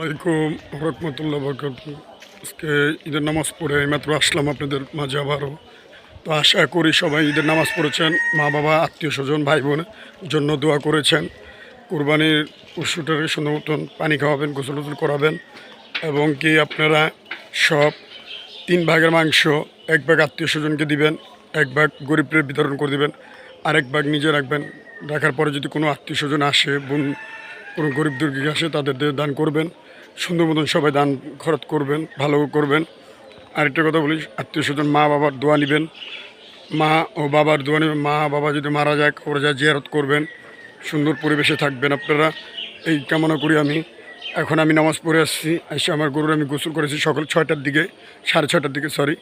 আলাইকুম রহমতুল্লাহ বরকাত। আজকে ঈদের নামাজ পড়ে এইমাত্র আসলাম আপনাদের মাঝে আবারও। তো আশা করি সবাই ঈদের নামাজ পড়েছেন, মা বাবা আত্মীয় স্বজন ভাই বোনের জন্য দোয়া করেছেন। কুরবানির পশুটাকে সুন্দর মতন পানি খাওয়াবেন, গোসল টোসল করাবেন এবং কি আপনারা সব 3 ভাগের মাংস 1 ভাগ আত্মীয় স্বজনকে দিবেন, 1 ভাগ গরিবদের বিতরণ করে দিবেন, আরেক ভাগ নিজে রাখবেন। রাখার পরে যদি কোনো আত্মীয় স্বজন আসে, কোনো গরিব দুর্গী আসে, তাদের দিয়ে দান করবেন। সুন্দর মতন সবাই দান খরচ করবেন, ভালো করবেন। আরেকটা কথা বলি, আত্মীয় স্বজন মা বাবার দোয়া নেবেন, মা ও বাবার দোয়া নেবেন। মা বাবা যদি মারা যায়, কবরে যায় জিয়ারত করবেন, সুন্দর পরিবেশে থাকবেন আপনারা, এই কামনা করি আমি। এখন আমি নামাজ পড়ে আসছি, এসে আমার গরুর আমি গোসল করেছি সকাল 6টার দিকে, 6:30টার দিকে সরি।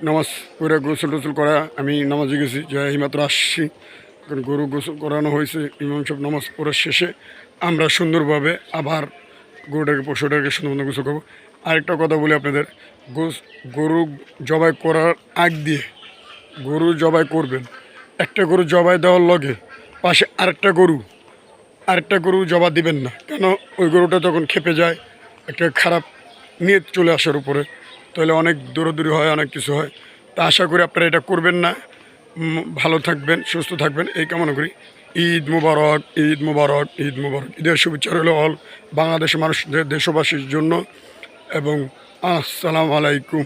নামাজ পড়ে গোসল টোসল করা আমি নামাজে গেছি, যে এইমাত্র আসছি। এখন গরু গোসল করানো হয়েছে, ইমাম সব নামাজ পড়ার শেষে আমরা সুন্দরভাবে আবার পশুটাকে সুন্দর মতো গোসল করবো। আরেকটা কথা বলি আপনাদের, গরু জবাই করার আগ দিয়ে গরু জবাই করবেন, একটা গরু জবাই দেওয়ার লগে পাশে আরেকটা গরু জবা দিবেন না। কেন? ওই গরুটা তখন খেপে যায়, একটা খারাপ নিয়ত চলে আসার উপরে, তাহলে অনেক দৌড়াদৌড়ি হয়, অনেক কিছু হয়। তা আশা করি আপনারা এটা করবেন না। ভালো থাকবেন, সুস্থ থাকবেন, এই কামনা করি। ঈদ মুবারক, ঈদ মুবারক, ঈদ মুবারক। ঈদের শুভেচ্ছা রইল অল বাংলাদেশের মানুষদের, দেশবাসীর জন্য। এবং আসসালামু আলাইকুম।